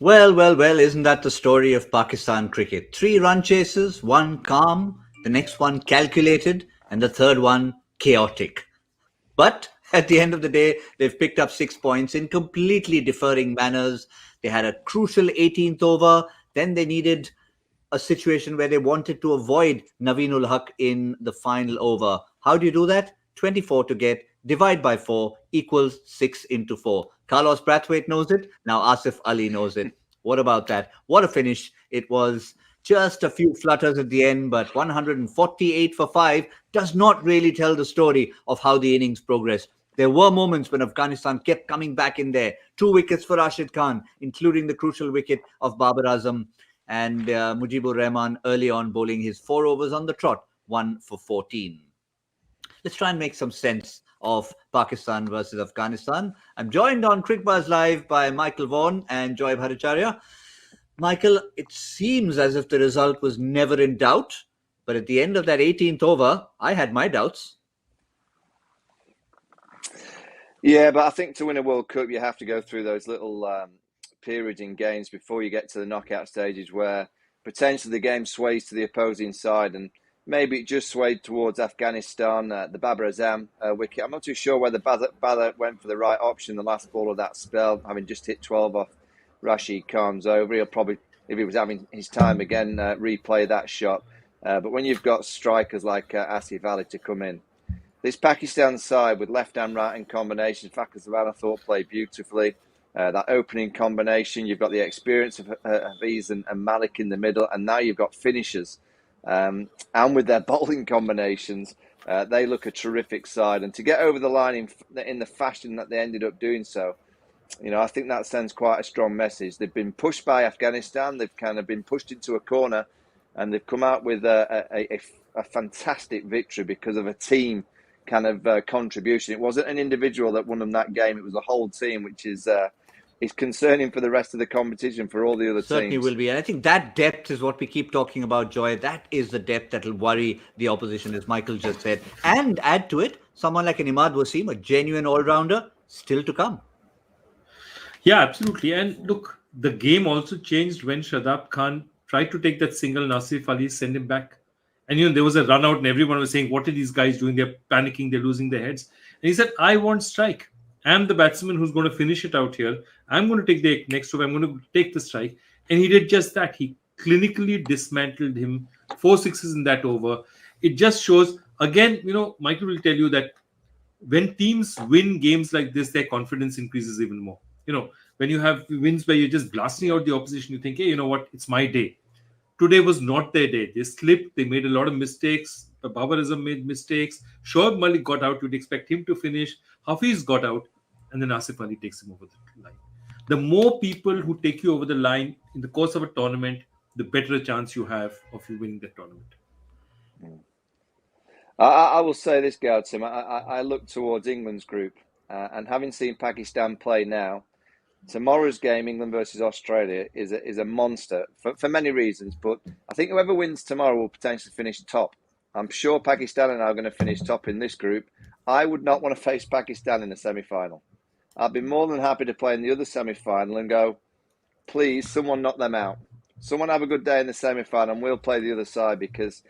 Well, isn't that the story of Pakistan cricket? Three run chases, one calm, the next one calculated, and the third one chaotic. But at the end of the day, they've picked up 6 points in completely differing manners. They had a crucial 18th over, then they needed a situation where they wanted to avoid Naveenul Haq in the final over. How do you do that? 24 to get, divide by 4 equals 6 into 4. Carlos Brathwaite knows it. Now Asif Ali knows it. What about that? What a finish. It was just a few flutters at the end, but 148 for 5 does not really tell the story of how the innings progressed. There were moments when Afghanistan kept coming back in there. 2 wickets for Rashid Khan, including the crucial wicket of Babar Azam, and Mujibur Rahman early on bowling his 4 overs on the trot, 1 for 14. Let's try and make some sense of Pakistan versus Afghanistan. I'm joined on Cricbuzz Live by Michael Vaughan and Joy Bhattacharjya. Michael, it seems as if the result was never in doubt, but at the end of that 18th over, I had my doubts. Yeah, but I think to win a World Cup, you have to go through those little periods in games before you get to the knockout stages where potentially the game sways to the opposing side, and maybe it just swayed towards Afghanistan, the Babar Azam wicket. I'm not too sure whether Badr went for the right option the last ball of that spell, having just hit 12 off Rashid Khan's over. He'll probably, if he was having his time again, replay that shot. But when you've got strikers like Asif Ali to come in, this Pakistan side with left-hand, right-hand combinations, Fakhar Zaman, I thought, played beautifully. That opening combination, you've got the experience of Hafiz and Malik in the middle, and now you've got finishers. And with their bowling combinations, they look a terrific side. And to get over the line in the fashion that they ended up doing so, I think that sends quite a strong message. They've been pushed by Afghanistan. They've kind of been pushed into a corner, and they've come out with a fantastic victory because of a team kind of contribution. It wasn't an individual that won them that game. It was a whole team, which is concerning for the rest of the competition for all the other Certainly teams. will be. And I think that depth is what we keep talking about, Joy. That is the depth that will worry the opposition, as Michael just said. And add to it, someone like an Imad Wasim, a genuine all-rounder, still to come. Yeah, absolutely. And look, the game also changed when Shadab Khan tried to take that single. Nasif Ali, send him back. And, there was a run out and everyone was saying, what are these guys doing? They're panicking. They're losing their heads. And he said, I want strike. I'm the batsman who's going to finish it out here. I'm going to take the next over. I'm going to take the strike. And he did just that. He clinically dismantled him. 4 sixes in that over. It just shows, again, Michael will tell you that when teams win games like this, their confidence increases even more. When you have wins where you're just blasting out the opposition, you think, hey, you know what? It's my day. Today was not their day. They slipped. They made a lot of mistakes. Babar Azam made mistakes. Shoaib Malik got out. You'd expect him to finish. Hafiz got out. And then Asif Ali takes him over the line. The more people who take you over the line in the course of a tournament, the better a chance you have of you winning the tournament. I will say this, Gautam. I look towards England's group. And having seen Pakistan play now, tomorrow's game, England versus Australia, is a monster for many reasons. But I think whoever wins tomorrow will potentially finish top. I'm sure Pakistan are now going to finish top in this group. I would not want to face Pakistan in the semi-final. I'd be more than happy to play in the other semi-final and go, please, someone knock them out. Someone have a good day in the semi-final and we'll play the other side, because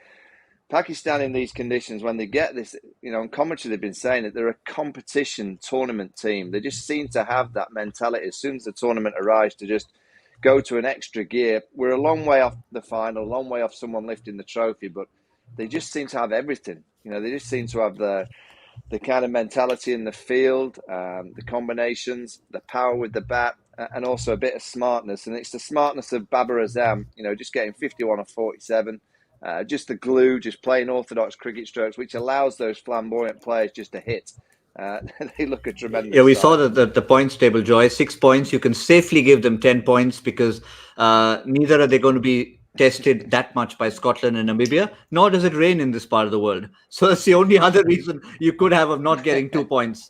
Pakistan in these conditions, when they get this, in commentary they've been saying that they're a competition tournament team. They just seem to have that mentality as soon as the tournament arrives to just go to an extra gear. We're a long way off the final, a long way off someone lifting the trophy, but they just seem to have everything. They just seem to have the kind of mentality in the field, the combinations, the power with the bat, and also a bit of smartness. And it's the smartness of Babar Azam, just getting 51 or 47. Just the glue, just playing orthodox cricket strokes, which allows those flamboyant players just to hit. They look a tremendous. Yeah, we saw the points table, Joy. 6 points. You can safely give them 10 points because neither are they going to be tested that much by Scotland and Namibia, nor does it rain in this part of the world. So that's the only other reason you could have of not getting 2 points.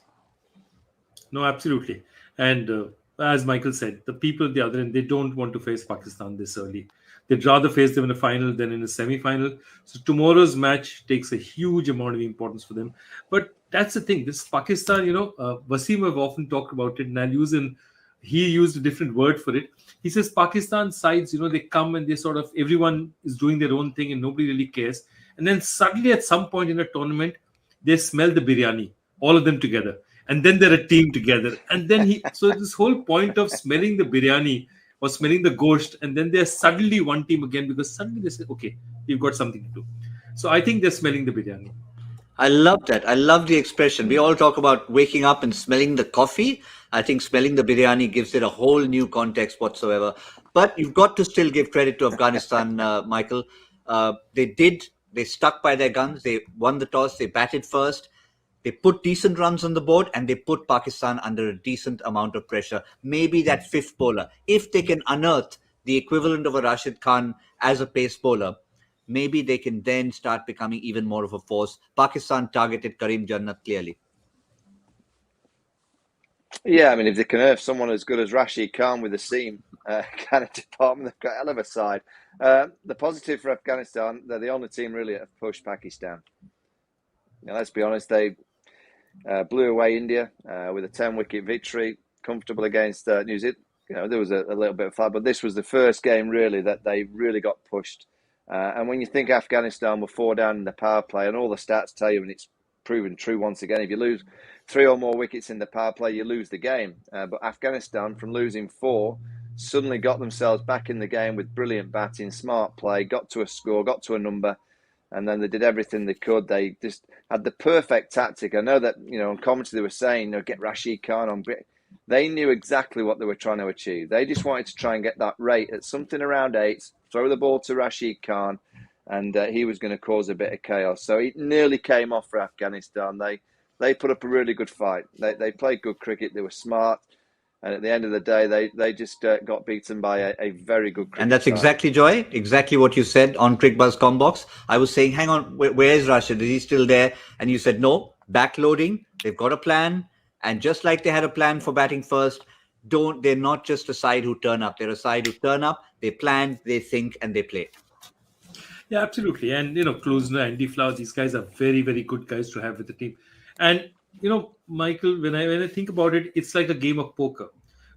No, absolutely. And as Michael said, the people at the other end, they don't want to face Pakistan this early. They'd rather face them in a final than in a semi-final. So tomorrow's match takes a huge amount of importance for them. But that's the thing. This Pakistan, Wasim have often talked about it, and I'll use he used a different word for it. He says Pakistan sides, they come and they sort of, everyone is doing their own thing and nobody really cares. And then suddenly at some point in a tournament, they smell the biryani, all of them together. And then they're a team together. And then so this whole point of smelling the biryani or smelling the gosht, and then they're suddenly one team again because suddenly they say, okay, we've got something to do. So I think they're smelling the biryani. I love that. I love the expression. We all talk about waking up and smelling the coffee. I think smelling the biryani gives it a whole new context whatsoever. But you've got to still give credit to Afghanistan, Michael. They stuck by their guns. They won the toss. They batted first. They put decent runs on the board and they put Pakistan under a decent amount of pressure. Maybe that fifth bowler, if they can unearth the equivalent of a Rashid Khan as a pace bowler, maybe they can then start becoming even more of a force. Pakistan targeted Karim Jannat clearly. Yeah, I mean, if they can earth someone as good as Rashid Khan with the seam kind of department, they've got a hell of a side. The positive for Afghanistan, they're the only team really that have pushed Pakistan. Let's be honest, they blew away India with a 10-wicket victory, comfortable against New Zealand. There was a little bit of fight, but this was the first game really that they really got pushed. And when you think Afghanistan were 4 down in the power play, and all the stats tell you, and it's proven true once again, if you lose 3 or more wickets in the power play, you lose the game. But Afghanistan, from losing 4, suddenly got themselves back in the game with brilliant batting, smart play, got to a score, got to a number, and then they did everything they could. They just had the perfect tactic. I know that, on commentary they were saying, get Rashid Khan on. They knew exactly what they were trying to achieve. They just wanted to try and get that rate at something around 8, throw the ball to Rashid Khan, and he was going to cause a bit of chaos. So it nearly came off for Afghanistan. They put up a really good fight. They played good cricket. They were smart. And at the end of the day, they just got beaten by a very good cricket And that's side. exactly, Joy, exactly what you said on Cricbuzz Combox. I was saying, hang on, where is Rashid? Is he still there? And you said, no, backloading. They've got a plan. And just like they had a plan for batting first, they're not just a side who turn up. They're a side who turn up, they plan, they think, and they play. Yeah, absolutely. And, Klosner, Andy Flower, these guys are very, very good guys to have with the team. And, Michael, when I think about it, it's like a game of poker.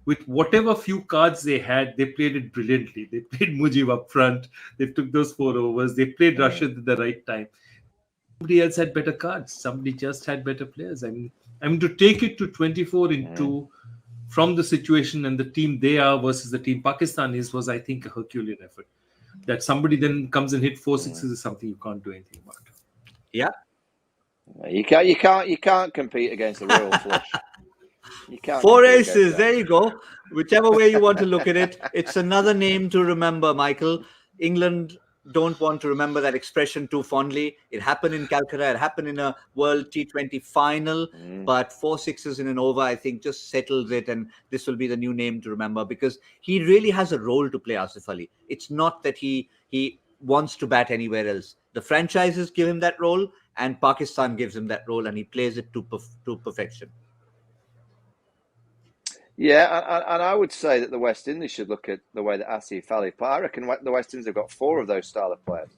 With whatever few cards they had, they played it brilliantly. They played Mujib up front. They took those 4 overs. They played Rashid at the right time. Somebody else had better cards. Somebody just had better players. I mean, to take it to 24 in 2 from the situation and the team they are versus the team Pakistan is was, I think, a Herculean effort. That somebody then comes and hit 4 sixes is something you can't do anything about. Yeah. You can't compete against the royal flush. You can't 4 aces. There you go. Whichever way you want to look at it, it's another name to remember, Michael. England don't want to remember that expression too fondly. It happened in Calcutta. It happened in a World T20 final. But 4 sixes in an over, I think, just settles it. And this will be the new name to remember because he really has a role to play, Asif Ali. It's not that he wants to bat anywhere else. The franchises give him that role and Pakistan gives him that role and he plays it to perfection. Yeah, and I would say that the West Indies should look at the way that Asif Ali play. I reckon the West Indies have got 4 of those style of players.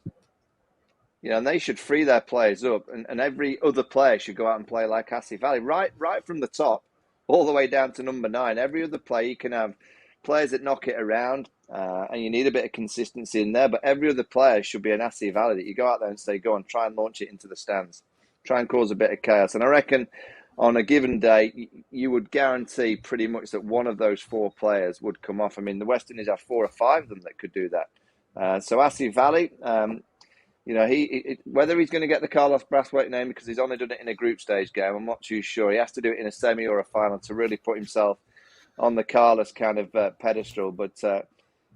And they should free their players up, and every other player should go out and play like Asif Ali, right from the top, all the way down to number 9. Every other player, you can have players that knock it around, and you need a bit of consistency in there, but every other player should be an Asif Ali that you go out there and say, go on, try and launch it into the stands. Try and cause a bit of chaos. And I reckon on a given day, you would guarantee pretty much that one of those 4 players would come off. I mean, the West Indies have 4 or 5 of them that could do that. So Asif Ali, whether he's going to get the Carlos Brathwaite name because he's only done it in a group stage game, I'm not too sure. He has to do it in a semi or a final to really put himself on the Carlos kind of pedestal. But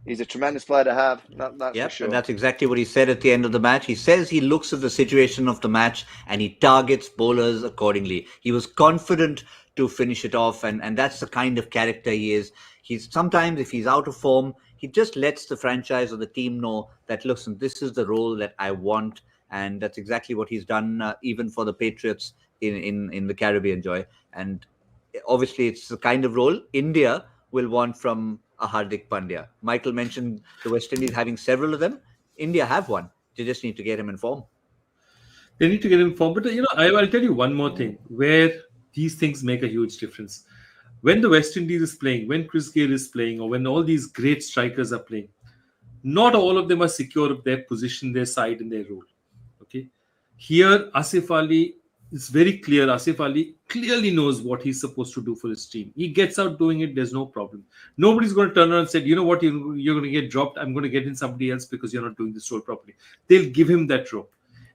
he's a tremendous player to have, that's for sure. And that's exactly what he said at the end of the match. He says he looks at the situation of the match and he targets bowlers accordingly. He was confident to finish it off, and that's the kind of character he is. He's sometimes, if he's out of form, he just lets the franchise or the team know that, listen, this is the role that I want, and that's exactly what he's done, even for the Patriots in the Caribbean, Joy. And obviously, it's the kind of role India will want from a Hardik Pandya. Michael mentioned the West Indies having several of them. India have one. They just need to get him in form. They need to get in form. But, I'll tell you one more thing where these things make a huge difference. when the West Indies is playing, when Chris Gayle is playing, or when all these great strikers are playing, not all of them are secure of their position, their side, and their role. Okay. Here, Asif Ali is very clear. Asif Ali clearly knows what he's supposed to do for his team. He gets out doing it. There's no problem. Nobody's going to turn around and say, you know what, you're going to get dropped. I'm going to get in somebody else because you're not doing this role properly. They'll give him that role.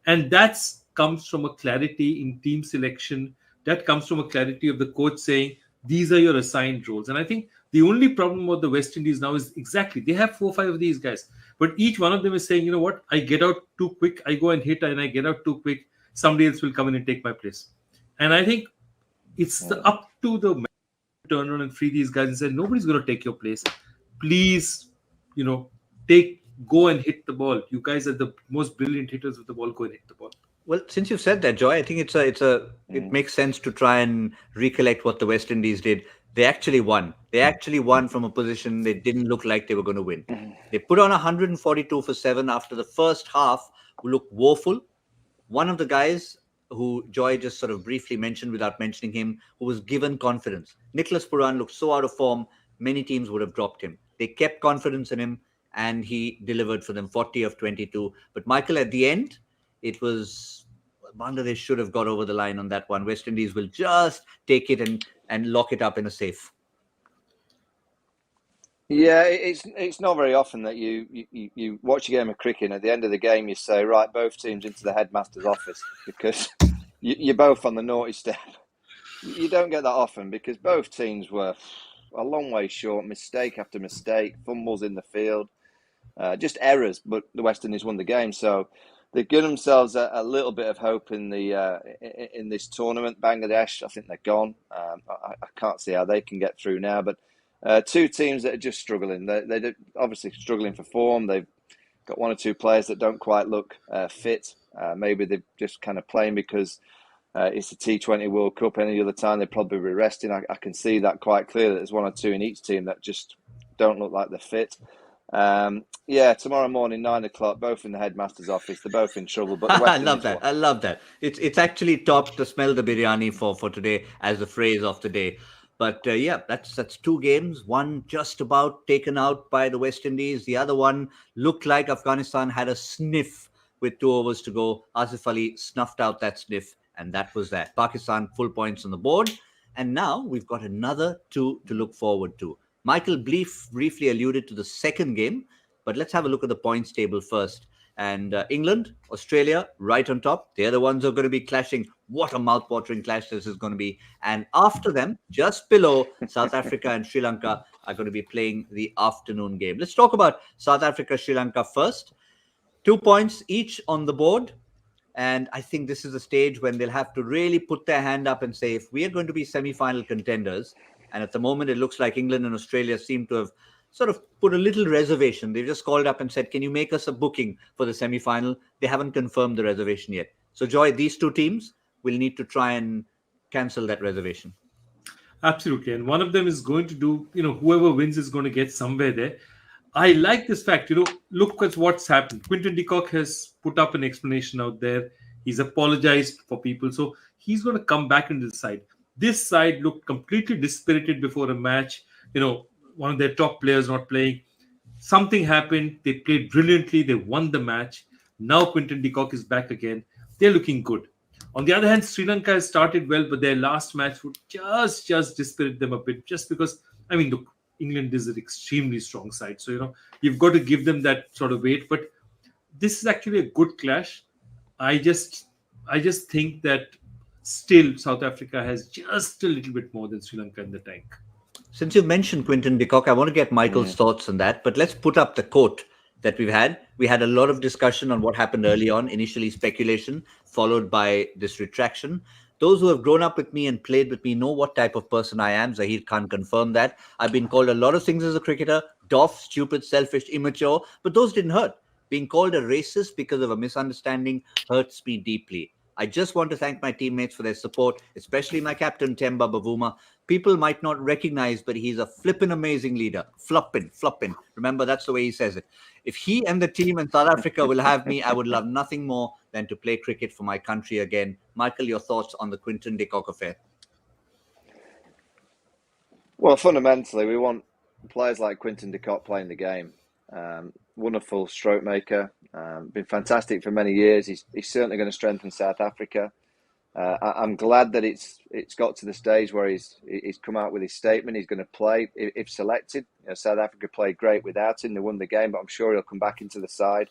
And that comes from a clarity in team selection. That comes from a clarity of the coach saying, these are your assigned roles. And I think the only problem with the West Indies now is exactly, they have 4 or 5 of these guys. But each one of them is saying, you know what, I get out too quick. I go and hit and I get out too quick. Somebody else will come in and take my place. And I think it's up to the man to turn around and free these guys and say, nobody's going to take your place. Please, go and hit the ball. You guys are the most brilliant hitters with the ball. Go and hit the ball. Well, since you've said that, Joy, I think it makes sense to try and recollect what the West Indies did. They actually won. They actually won from a position they didn't look like they were going to win. They put on 142 for 7 after the first half, who looked woeful. One of the guys who Joy just sort of briefly mentioned without mentioning him, who was given confidence. Nicholas Pooran looked so out of form, many teams would have dropped him. They kept confidence in him and he delivered for them 40 of 22. But Michael, at the end, it was Bangladesh should have got over the line on that one. West Indies will just take it and lock it up in a safe. Yeah, it's not very often that you watch a game of cricket and at the end of the game you say, right, both teams into the headmaster's office because you're both on the naughty step. You don't get that often because both teams were a long way short, mistake after mistake, fumbles in the field, just errors, but the West Indies won the game. So they've given themselves a little bit of hope in in this tournament. Bangladesh, I think they're gone. I can't see how they can get through now, but 2 teams that are just struggling. They're obviously struggling for form. They've got 1 or 2 players that don't quite look fit. Maybe they're just kind of playing because it's a T20 World Cup. Any other time they'd probably be resting. I can see that quite clearly. There's 1 or 2 in each team that just don't look like they're fit. Tomorrow morning, 9 o'clock, both in the headmaster's office. They're both in trouble. But the I love that. I love that. It's actually topped the smell the biryani for today as the phrase of the day. But that's 2 games. One just about taken out by the West Indies. The other one looked like Afghanistan had a sniff with 2 overs to go. Asif Ali snuffed out that sniff, and that was that. Pakistan full points on the board. And now we've got another 2 to look forward to. Michael briefly alluded to the second game, but let's have a look at the points table first. And England, Australia, right on top. They're the ones who are going to be clashing. What a mouth-watering clash this is going to be. And after them, just below, South Africa and Sri Lanka are going to be playing the afternoon game. Let's talk about South Africa, Sri Lanka first. 2 points each on the board. And I think this is a stage when they'll have to really put their hand up and say, if we are going to be semi-final contenders, and at the moment it looks like England and Australia seem to have sort of put a little reservation. They've just called up and said, can you make us a booking for the semi-final? They haven't confirmed the reservation yet. So, Joy, these 2 teams will need to try and cancel that reservation. Absolutely. And one of them is going to do, whoever wins is going to get somewhere there. I like this fact, look at what's happened. Quinton de Kock has put up an explanation out there. He's apologized for people. So he's going to come back into the side. This side looked completely dispirited before a match. One of their top players not playing. Something happened. They played brilliantly. They won the match. Now Quinton de Kock is back again. They're looking good. On the other hand, Sri Lanka has started well, but their last match would just dispirit them a bit. Just because, look, England is an extremely strong side. So, you've got to give them that sort of weight. But this is actually a good clash. I just think that still South Africa has just a little bit more than Sri Lanka in the tank. Since you mentioned Quinton de Kock, I want to get Michael's thoughts on that. But let's put up the quote that we've had. We had a lot of discussion on what happened early on, initially speculation, followed by this retraction. Those who have grown up with me and played with me know what type of person I am. Zahir can't confirm that. I've been called a lot of things as a cricketer, doff, stupid, selfish, immature, but those didn't hurt. Being called a racist because of a misunderstanding hurts me deeply. I just want to thank my teammates for their support, especially my captain, Temba Bavuma. People might not recognize, but he's a flippin' amazing leader. Floppin'. Remember, that's the way he says it. If he and the team in South Africa will have me, I would love nothing more than to play cricket for my country again. Michael, your thoughts on the Quinton de Kock affair? Well, fundamentally, we want players like Quinton de Kock playing the game. Wonderful stroke maker, been fantastic for many years. He's certainly going to strengthen South Africa. I'm glad that it's got to the stage where he's come out with his statement. He's going to play if selected. You know, South Africa played great without him. They won the game, but I'm sure he'll come back into the side.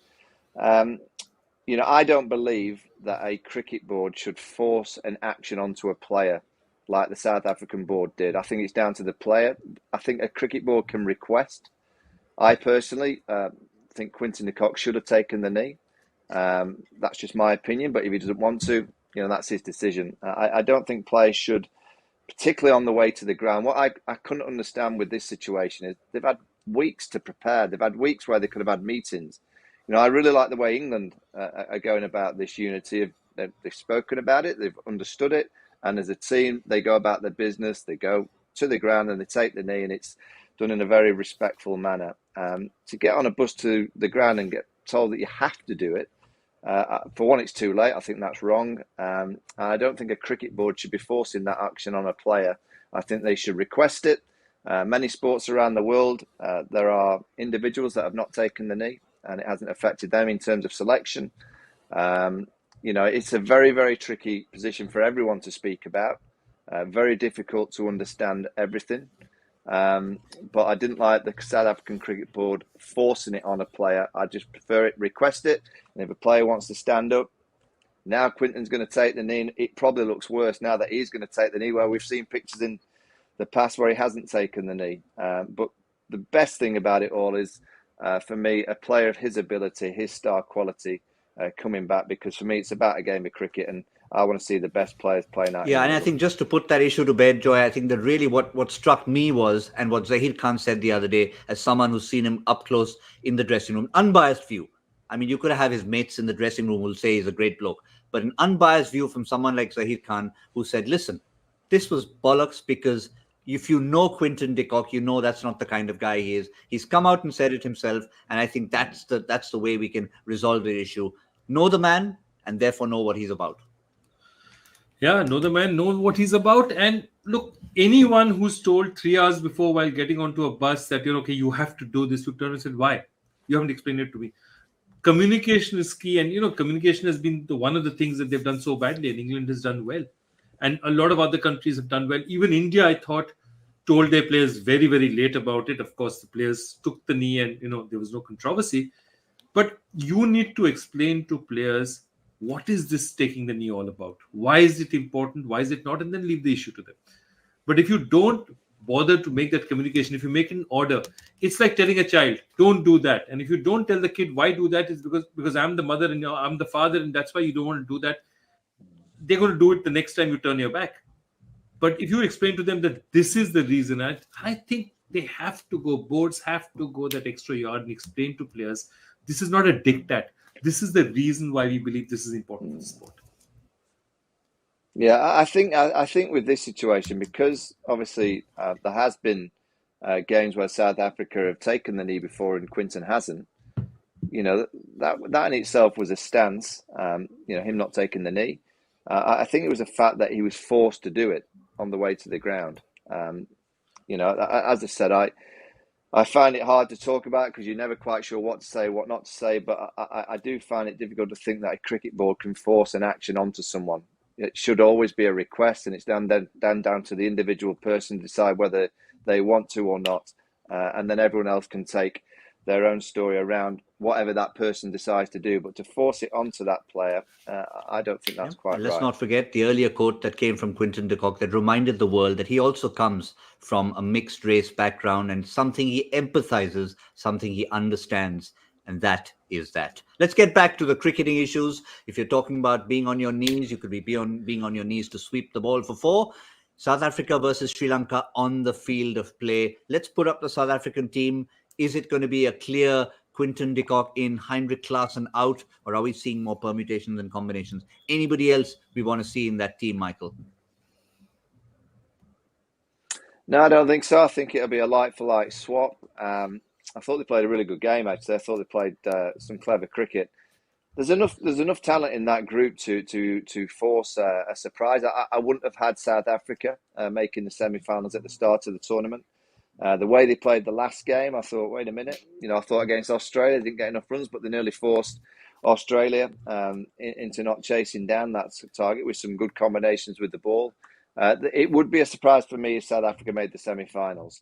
You know, I don't believe that a cricket board should force an action onto a player like the South African board did. I think it's down to the player. I think a cricket board can request. I personally think Quinton de Kock should have taken the knee. That's just my opinion, but if he doesn't want to, you know, that's his decision. I don't think players should, particularly on the way to the ground. What I couldn't understand with this situation is they've had weeks to prepare. They've had weeks where they could have had meetings. You know, I really like the way England are going about this unity. They've spoken about it, they've understood it, and as a team, they go about their business. They go to the ground and they take the knee, and it's done in a very respectful manner. To get on a bus to the ground and get told that you have to do it, for one, it's too late. I think that's wrong. I don't think a cricket board should be forcing that action on a player. I think they should request it. Many sports around the world, there are individuals that have not taken the knee, and it hasn't affected them in terms of selection. You know, it's a very, very tricky position for everyone to speak about. Very difficult to understand everything. But I didn't like the South African Cricket Board forcing it on a player. I just prefer it, request it. And if a player wants to stand up, now Quinton's going to take the knee. It probably looks worse now that he's going to take the knee, where we've seen pictures in the past where he hasn't taken the knee. But the best thing about it all is, for me, a player of his ability, his star quality, coming back, because for me, it's about a game of cricket, and I want to see the best players playing out. Yeah, and I think just to put that issue to bed, Joy, I think that really what struck me was, and what Zahir Khan said the other day, as someone who's seen him up close in the dressing room, unbiased view. I mean, you could have his mates in the dressing room who'll say he's a great bloke, but an unbiased view from someone like Zahir Khan, who said, listen, this was bollocks, because if you know Quinton de Kock, you know that's not the kind of guy he is. He's come out and said it himself, and I think that's the way we can resolve the issue. Know the man, and therefore know what he's about. Yeah, know the man, know what he's about. And look, anyone who's told 3 hours before while getting onto a bus that, okay, you have to do this, you turn and said, why? You haven't explained it to me. Communication is key. And, communication has been one of the things that they've done so badly, and England has done well. And a lot of other countries have done well. Even India, I thought, told their players very, very late about it. Of course, the players took the knee and, there was no controversy. But you need to explain to players, what is this taking the knee all about? Why is it important? Why is it not? And then leave the issue to them. But if you don't bother to make that communication, if you make an order, it's like telling a child, don't do that. And if you don't tell the kid why do that, it's because I'm the mother and I'm the father, and that's why you don't want to do that. They're going to do it the next time you turn your back. But if you explain to them that this is the reason, I think they have to go, boards have to go that extra yard and explain to players, this is not a diktat. This is the reason why we believe this is important for the sport. Yeah, I think with this situation, because obviously there has been games where South Africa have taken the knee before and Quinton hasn't. That in itself was a stance. Him not taking the knee. I think it was a fact that he was forced to do it on the way to the ground. As I said, I find it hard to talk about because you're never quite sure what to say, what not to say. But I do find it difficult to think that a cricket board can force an action onto someone. It should always be a request, and it's down to the individual person to decide whether they want to or not. And then everyone else can take their own story around whatever that person decides to do. But to force it onto that player, I don't think that's quite right. Let's not forget the earlier quote that came from Quinton de Kock that reminded the world that he also comes from a mixed race background, and something he empathizes, something he understands, and that is that. Let's get back to the cricketing issues. If you're talking about being on your knees, you could be being on your knees to sweep the ball for 4. South Africa versus Sri Lanka on the field of play. Let's put up the South African team. Is it going to be a clear Quinton de Kock in, Heinrich Klaasen out, or are we seeing more permutations and combinations? Anybody else we want to see in that team, Michael? No, I don't think so. I think it'll be a like-for-like swap. I thought they played a really good game, actually. I thought they played some clever cricket. There's enough talent in that group to force a surprise. I wouldn't have had South Africa making the semi-finals at the start of the tournament. The way they played the last game, I thought, wait a minute. I thought against Australia, they didn't get enough runs, but they nearly forced Australia into not chasing down that target with some good combinations with the ball. It would be a surprise for me if South Africa made the semi-finals.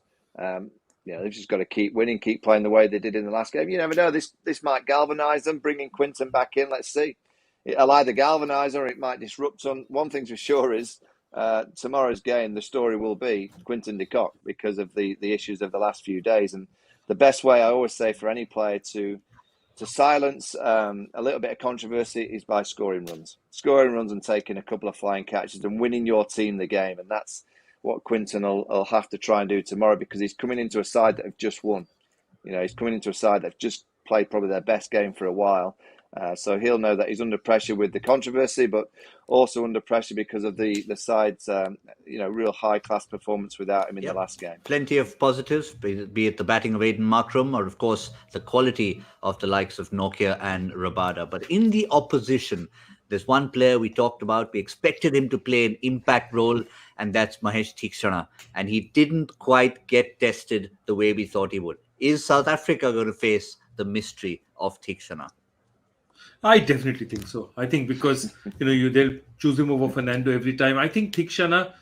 They've just got to keep winning, keep playing the way they did in the last game. You never know. This might galvanise them, bringing Quinton back in. Let's see. It'll either galvanise or it might disrupt them. One thing's for sure is tomorrow's game, the story will be Quinton de Kock because of the issues of the last few days. And the best way, I always say, for any player to silence a little bit of controversy is by scoring runs. Scoring runs and taking a couple of flying catches and winning your team the game. And that's what Quinton will have to try and do tomorrow, because he's coming into a side that have just won. He's coming into a side that have just played probably their best game for a while. So he'll know that he's under pressure with the controversy, but also under pressure because of the side's real high class performance without him in the last game. Plenty of positives, be it the batting of Aiden Markram or of course the quality of the likes of Nokia and Rabada. But in the opposition, there's one player we talked about. We expected him to play an impact role, and that's Mahesh Theekshana. And he didn't quite get tested the way we thought he would. Is South Africa going to face the mystery of Theekshana? I definitely think so. I think because they'll choose him over Fernando every time. I think Theekshana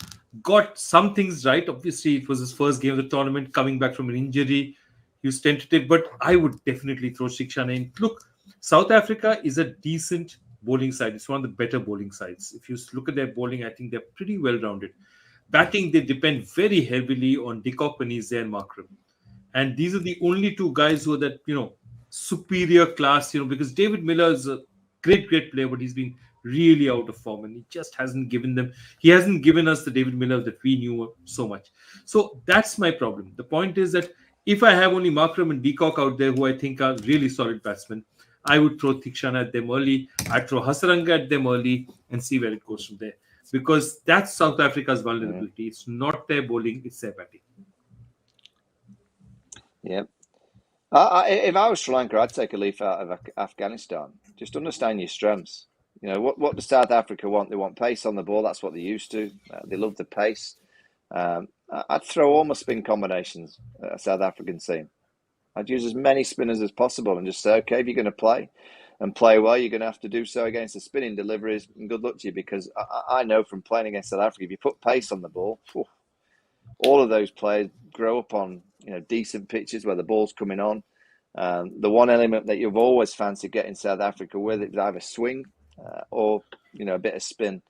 got some things right. Obviously, it was his first game of the tournament, coming back from an injury. He was tentative, but I would definitely throw Theekshana in. Look, South Africa is a decent bowling side. It's one of the better bowling sides. If you look at their bowling, I think they're pretty well-rounded. Batting, they depend very heavily on de Kock when he's there and Markram. And these are the only two guys who are that, superior class, because David Miller is a great player, but he's been really out of form and he just hasn't given us the David Miller that we knew so much. So that's my problem. The point is that if I have only Markram and de Kock out there, who I think are really solid batsmen, I would throw Theekshana at them early. I'd throw Hasaranga at them early and see where it goes from there. Because that's South Africa's vulnerability. It's not their bowling, it's their batting. Yeah. If I was Sri Lanka, I'd take a leaf out of Afghanistan. Just understand your strengths. What does South Africa want? They want pace on the ball. That's what they're used to. They love the pace. I'd throw all my spin combinations at a South African team. I'd use as many spinners as possible and just say, okay, if you're going to play and play well, you're going to have to do so against the spinning deliveries, and good luck to you, because I know from playing against South Africa, if you put pace on the ball, all of those players grow up on decent pitches where the ball's coming on. The one element that you've always fancied getting South Africa with is either swing or a bit of spin.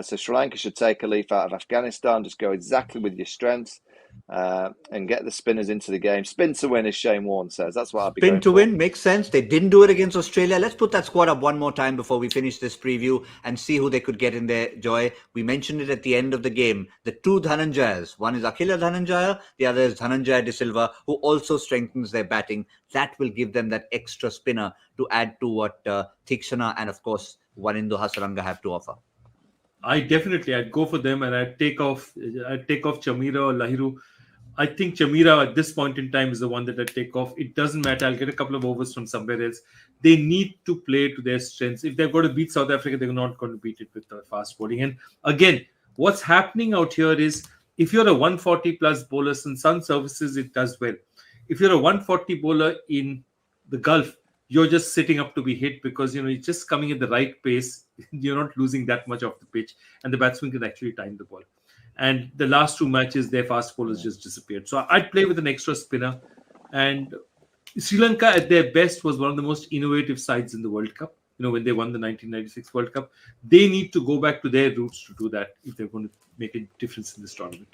So Sri Lanka should take a leaf out of Afghanistan, just go exactly with your strengths and get the spinners into the game. Spin to win, as Shane Warne says. That's what I'd be Spin to win makes sense. They didn't do it against Australia. Let's put that squad up one more time before we finish this preview and see who they could get in there, Joy. We mentioned it at the end of the game. The two Dhananjayas. One is Akila Dhananjaya. The other is Dhananjaya De Silva, who also strengthens their batting. That will give them that extra spinner to add to what Theekshana and, of course, Wanindu Hasaranga have to offer. I'd go for them, and I'd take off Chamira or Lahiru. I think Chamira at this point in time is the one that I'd take off. It doesn't matter. I'll get a couple of overs from somewhere else. They need to play to their strengths. If they've got to beat South Africa, they're not going to beat it with fast bowling. And again, what's happening out here is if you're a 140 plus bowler, in some services, it does well. If you're a 140 bowler in the Gulf, you're just sitting up to be hit because, you're just coming at the right pace. You're not losing that much off the pitch, and the batsman can actually time the ball. And the last two matches, their fast bowlers just disappeared. So I'd play with an extra spinner. And Sri Lanka at their best was one of the most innovative sides in the World Cup. When they won the 1996 World Cup, they need to go back to their roots to do that if they're going to make a difference in this tournament.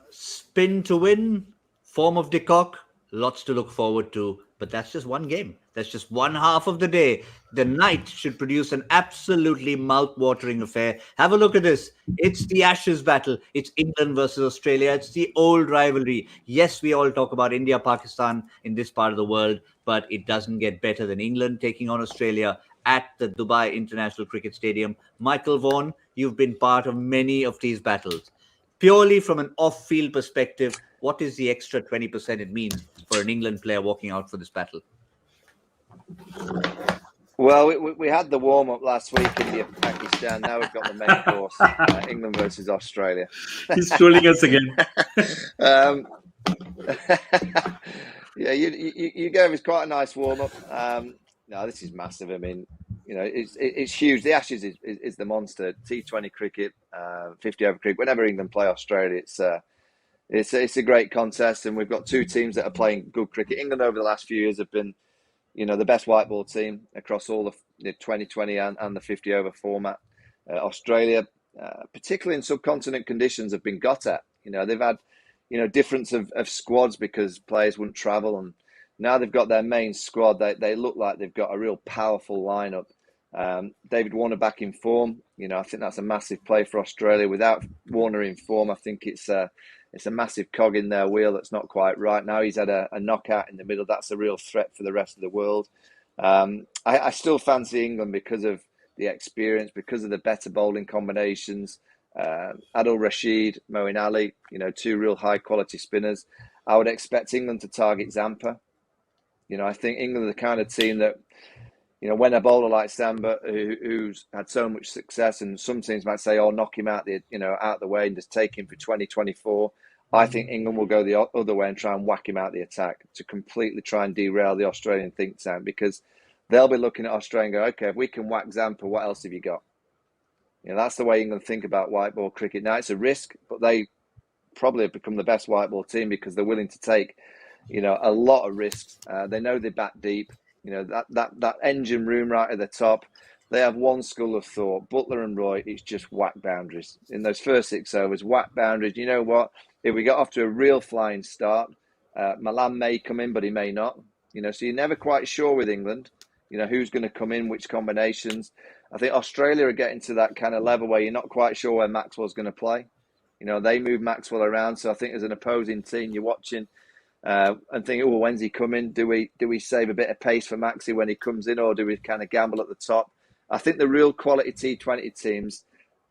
Spin to win, form of de Kock, lots to look forward to. But that's just one game. That's just one half of the day. The night should produce an absolutely mouth-watering affair. Have a look at this. It's the Ashes battle. It's England versus Australia. It's the old rivalry. Yes, we all talk about India, Pakistan in this part of the world, but it doesn't get better than England taking on Australia at the Dubai International Cricket Stadium. Michael Vaughan, you've been part of many of these battles. Purely from an off-field perspective, what is the extra 20% it means for an England player walking out for this battle? Well, we had the warm-up last week, India, Pakistan. Now we've got the main course, England versus Australia. He's trolling us again. Yeah, you gave us quite a nice warm-up. No, this is massive. I mean, it's huge. The Ashes is the monster. T20 cricket, 50-over cricket. Whenever England play Australia, it's a great contest, and we've got two teams that are playing good cricket. England over the last few years have been, the best white ball team across all the 2020 and the 50-over format. Australia, particularly in subcontinent conditions, have been got at. They've had, difference of squads because players wouldn't travel, and now they've got their main squad. They look like they've got a real powerful lineup. David Warner back in form. I think that's a massive play for Australia. Without Warner in form, I think it's a massive cog in their wheel that's not quite right. Now he's had a knockout in the middle. That's a real threat for the rest of the world. I still fancy England because of the experience, because of the better bowling combinations. Adil Rashid, Moeen Ali, two real high quality spinners. I would expect England to target Zampa. I think England are the kind of team that, when a bowler like Samba, who's had so much success, and some teams might say, "Oh, knock him out out the way and just take him for 2024." I think England will go the other way and try and whack him out the attack to completely try and derail the Australian think tank, because they'll be looking at Australia and go, "Okay, if we can whack Zampa, what else have you got?" That's the way England think about white ball cricket. Now it's a risk, but they probably have become the best white ball team because they're willing to take, a lot of risks. They know they bat deep. That engine room right at the top, they have one school of thought. Butler and Roy, it's just whack boundaries. In those first 6 overs, whack boundaries. You know what? If we get off to a real flying start, Malan may come in, but he may not. So you're never quite sure with England, who's going to come in, which combinations. I think Australia are getting to that kind of level where you're not quite sure where Maxwell's going to play. They move Maxwell around. So I think as an opposing team, you're watching and thinking, "Oh, when's he coming? Do we save a bit of pace for Maxi when he comes in, or do we kind of gamble at the top?" I think the real quality T20 teams,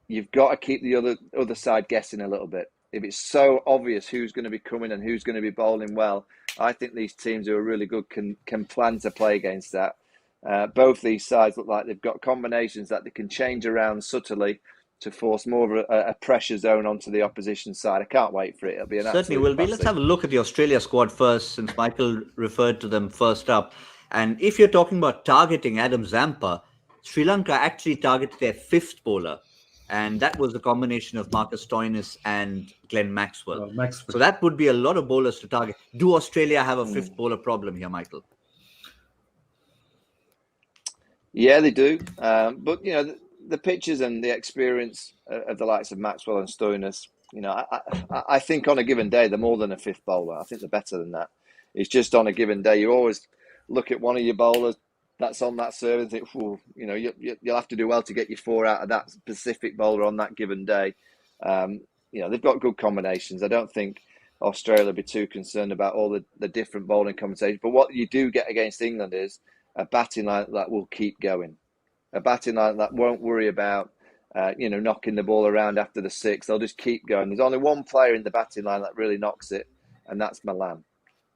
you've got to keep the other side guessing a little bit. If it's so obvious who's going to be coming and who's going to be bowling well, I think these teams who are really good can plan to play against that. Both these sides look like they've got combinations that they can change around subtly to force more of a pressure zone onto the opposition side. I can't wait for it. It'll be an Certainly will be. Let's have a look at the Australia squad first, since Michael referred to them first up. And if you're talking about targeting Adam Zampa, Sri Lanka actually targeted their fifth bowler, and that was a combination of Marcus Stoinis and Glenn Maxwell. So that would be a lot of bowlers to target. Do Australia have a fifth bowler problem here, Michael? Yeah, they do. But, the pitches and the experience of the likes of Maxwell and Stoinis, I think on a given day, they're more than a fifth bowler. I think they're better than that. It's just on a given day. You always look at one of your bowlers that's on that serve and think, you'll have to do well to get your 4 out of that specific bowler on that given day. They've got good combinations. I don't think Australia will be too concerned about all the different bowling combinations. But what you do get against England is a batting line that will keep going. A batting line that won't worry about, knocking the ball around after the 6. They'll just keep going. There's only one player in the batting line that really knocks it, and that's Malan.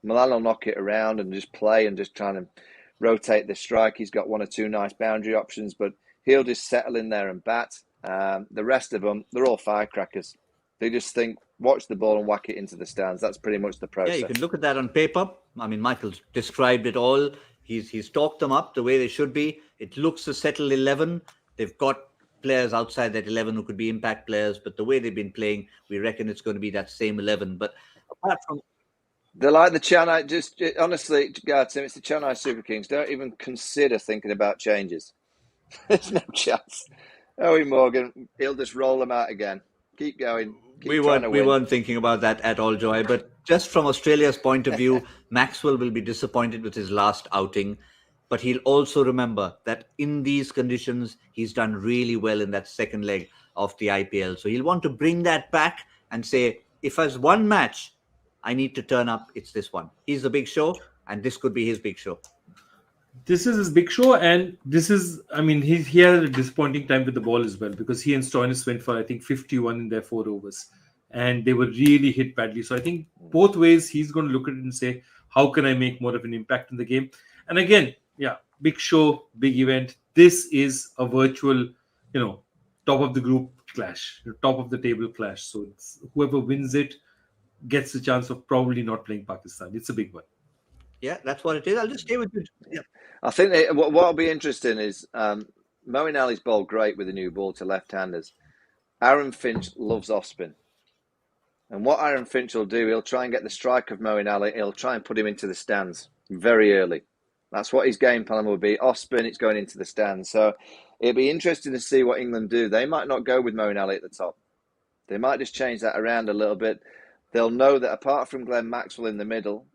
Malan will knock it around and just play and just trying to rotate the strike. He's got 1 or 2 nice boundary options, but he'll just settle in there and bat. The rest of them, they're all firecrackers. They just think, watch the ball and whack it into the stands. That's pretty much the process. Yeah, you can look at that on paper. I mean, Michael's described it all. He's talked them up the way they should be. It looks a settled 11. They've got players outside that 11 who could be impact players, but the way they've been playing, we reckon it's going to be that same 11. But apart from... They're like the Chennai, honestly, Gautam, it's the Chennai Super Kings. Don't even consider thinking about changes. There's no chance. Owen Morgan, he'll just roll them out again. Keep going. We weren't thinking about that at all, Joy. But just from Australia's point of view, Maxwell will be disappointed with his last outing. But he'll also remember that in these conditions, he's done really well in that second leg of the IPL. So he'll want to bring that back and say, if as one match I need to turn up, it's this one. He's the big show, and this could be his big show. This is his big show, and this is, he had a disappointing time with the ball as well, because he and Stoinis went for, 51 in their 4 overs, and they were really hit badly. So I think both ways he's going to look at it and say, how can I make more of an impact in the game? And again, big show, big event. This is a virtual, top of the group clash, top of the table clash. So it's whoever wins it gets the chance of probably not playing Pakistan. It's a big one. Yeah, that's what it is. I'll just stay with you. Yeah. I think what'll be interesting is Moeen Ali's bowled great with a new ball to left-handers. Aaron Finch loves off-spin. And what Aaron Finch will do, he'll try and get the strike of Moeen Ali. He'll try and put him into the stands very early. That's what his game plan will be. Off-spin, it's going into the stands. So it'll be interesting to see what England do. They might not go with Moeen Ali at the top. They might just change that around a little bit. They'll know that apart from Glenn Maxwell in the middle,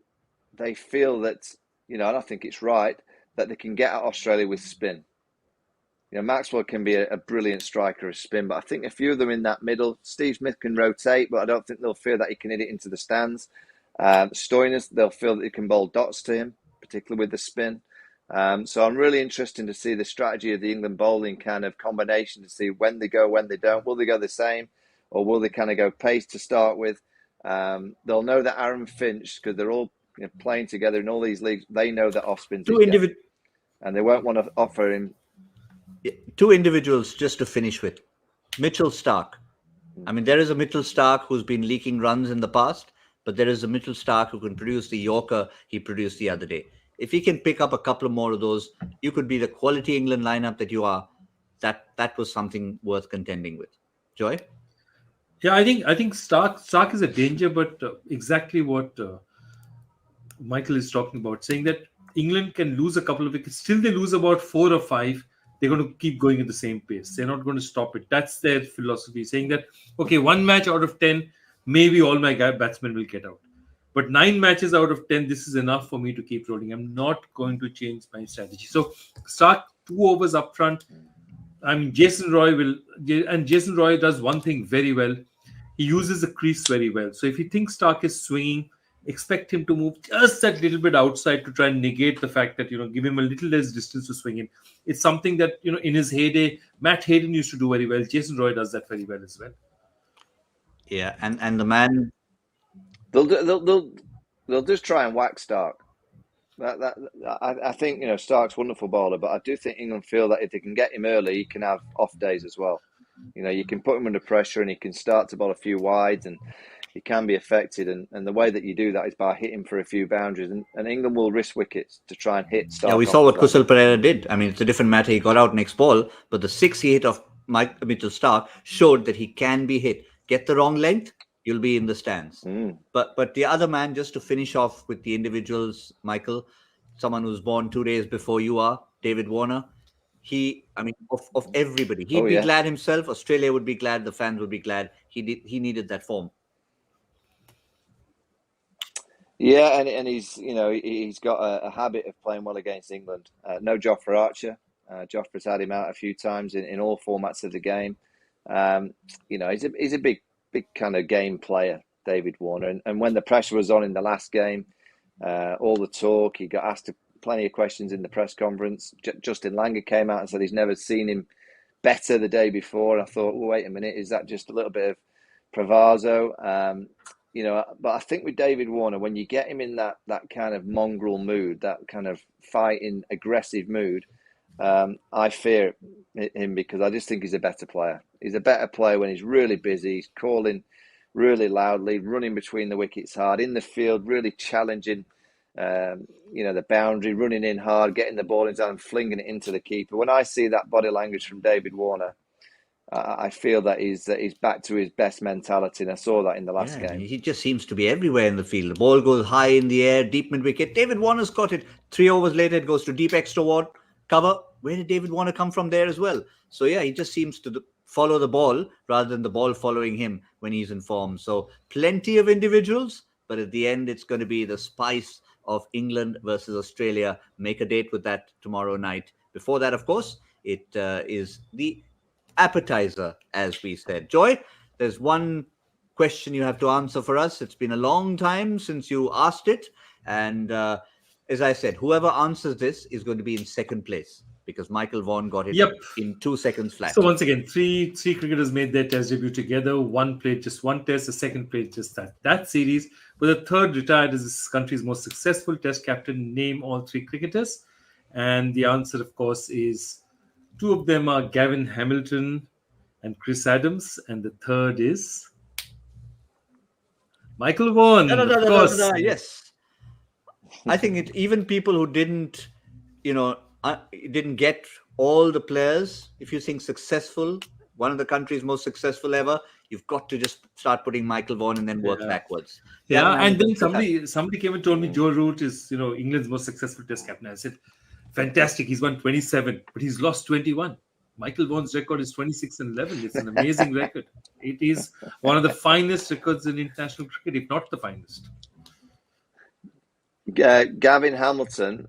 they feel that, and I think it's right, that they can get at Australia with spin. Maxwell can be a brilliant striker of spin, but I think a few of them in that middle. Steve Smith can rotate, but I don't think they'll feel that he can hit it into the stands. Stoinis, they'll feel that he can bowl dots to him, particularly with the spin. So I'm really interested to see the strategy of the England bowling kind of combination to see when they go, when they don't. Will they go the same, or will they kind of go pace to start with? They'll know that Aaron Finch, because they're all playing together in all these leagues, they know that off-spin's and they won't want to offer him. Two individuals just to finish with. Mitchell Starc. I mean, there is a Mitchell Starc who's been leaking runs in the past, but there is a Mitchell Starc who can produce the Yorker he produced the other day. If he can pick up a couple more of those, you could be the quality England lineup that you are. That was something worth contending with. Joy? Yeah, I think Starc is a danger, but exactly what Michael is talking about, saying that England can lose a couple of wickets, still they lose about 4 or 5. They're going to keep going at the same pace. They're not going to stop it. That's their philosophy, saying that, okay, 1 match out of 10, maybe all my batsmen will get out. But 9 matches out of 10, this is enough for me to keep rolling. I'm not going to change my strategy. So Starc 2 overs up front. I mean, Jason Roy does one thing very well. He uses the crease very well. So if he thinks Starc is swinging, expect him to move just that little bit outside to try and negate the fact that, give him a little less distance to swing in. It's something that, in his heyday, Matt Hayden used to do very well. Jason Roy does that very well as well. Yeah, and the man... They'll just try and whack Starc. I think, Starc's a wonderful bowler, but I do think England feel that if they can get him early, he can have off days as well. You can put him under pressure and he can start to bowl a few wides and he can be affected. And the way that you do that is by hitting for a few boundaries. And England will risk wickets to try and hit Starc. Yeah, we saw what Kusal Pereira did. I mean, it's a different matter. He got out next ball, but the 6 he hit of Mitchell Starc showed that he can be hit. Get the wrong length, you'll be in the stands. But the other man, just to finish off with the individuals, Michael, someone who's born 2 days before you are, David Warner. Of everybody, he'd be glad himself. Australia would be glad. The fans would be glad. He needed that form. Yeah, and he's got a habit of playing well against England. No Jofra Archer. Jofra's had him out a few times in all formats of the game. He's a big kind of game player, David Warner. And when the pressure was on in the last game, all the talk, he got asked plenty of questions in the press conference. Justin Langer came out and said he's never seen him better the day before. And I thought, well, wait a minute, is that just a little bit of bravado? But I think with David Warner, when you get him in that kind of mongrel mood, that kind of fighting, aggressive mood, I fear him because I just think he's a better player. He's a better player when he's really busy. He's calling really loudly, running between the wickets hard, in the field, really challenging the boundary, running in hard, getting the ball in and flinging it into the keeper. When I see that body language from David Warner, I feel that he's back to his best mentality, and I saw that in the last game. He just seems to be everywhere in the field. The ball goes high in the air, deep mid-wicket. David Warner's got it. 3 overs later, it goes to deep extra ward cover. Where did David Warner come from there as well? So, he just seems to follow the ball rather than the ball following him when he's in form. So, plenty of individuals, but at the end, it's going to be the spice of England versus Australia. Make a date with that tomorrow night. Before that, of course, it is the appetizer, as we said. Joy, there's one question you have to answer for us. It's been a long time since you asked it. And as I said, whoever answers this is going to be in second place because Michael Vaughan got it in 2 seconds flat. So once again, three cricketers made their test debut together. One played just one test, the second played just that series. But the third retired as this country's most successful test captain. Name all 3 cricketers. And the answer, of course, is two of them are Gavin Hamilton and Chris Adams, and the third is Michael Vaughan, of course. Yes. I think even people who didn't, didn't get all the players, if you think successful, one of the country's most successful ever, you've got to just start putting Michael Vaughan and then work backwards. Yeah, and then somebody came and told me Joe Root is, England's most successful Test captain. I said, fantastic, he's won 27, but he's lost 21. Michael Vaughan's record is 26-11. It's an amazing record. It is one of the finest records in international cricket, if not the finest. Gavin Hamilton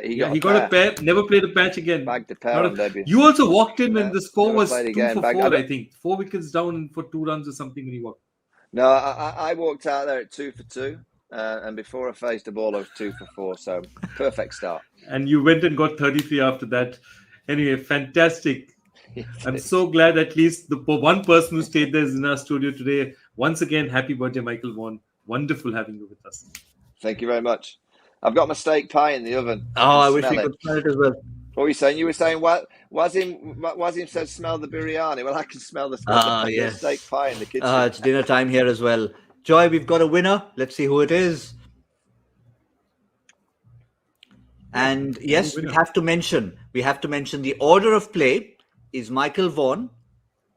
he got a pair. Never played a patch again. Bagged a pair on debut. You also walked in when the score was 2 for 4, I think. 4 wickets down for 2 runs or something when you walked. No, I walked out there at 2 for 2. And before I faced the ball, I was 2 for 4. So perfect start. And you went and got 33 after that. Anyway, fantastic. I'm so glad at least the one person who stayed there is in our studio today. Once again, happy birthday, Michael Vaughan. Wonderful having you with us. Thank you very much. I've got my steak pie in the oven. I wish we could smell it as well. What were you saying? You were saying, Wazim said smell the biryani. Well, I can smell the steak pie in the kitchen. It's dinner time here as well. Joy, we've got a winner. Let's see who it is. And yes, we have to mention the order of play is Michael Vaughan,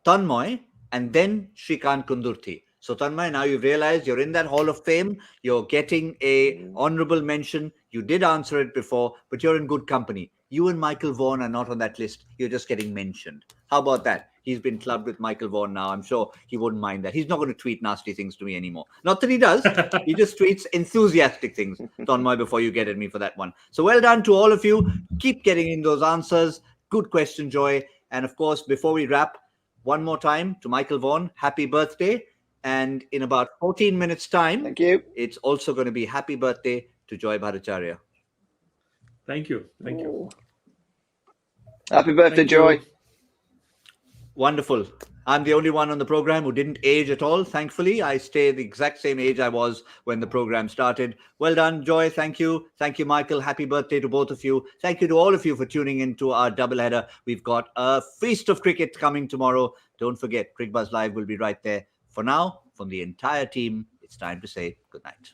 Tanmoy, and then Shrikant Kundurthi. So Tanmoy, now you've realized you're in that Hall of Fame. You're getting a honorable mention. You did answer it before, but you're in good company. You and Michael Vaughan are not on that list. You're just getting mentioned. How about that? He's been clubbed with Michael Vaughan now. I'm sure he wouldn't mind that. He's not going to tweet nasty things to me anymore. Not that he does. He just tweets enthusiastic things. Tanmoy, before you get at me for that one. So well done to all of you. Keep getting in those answers. Good question, Joy. And of course, before we wrap, one more time to Michael Vaughan, happy birthday. And in about 14 minutes' time, thank you. It's also going to be happy birthday to Joy Bhattacharya. Thank you. Thank you. Happy birthday, Joy. Wonderful. I'm the only one on the program who didn't age at all. Thankfully, I stay the exact same age I was when the program started. Well done, Joy. Thank you. Thank you, Michael. Happy birthday to both of you. Thank you to all of you for tuning into our doubleheader. We've got a feast of cricket coming tomorrow. Don't forget, Cricbuzz Live will be right there. For now, from the entire team, it's time to say good night.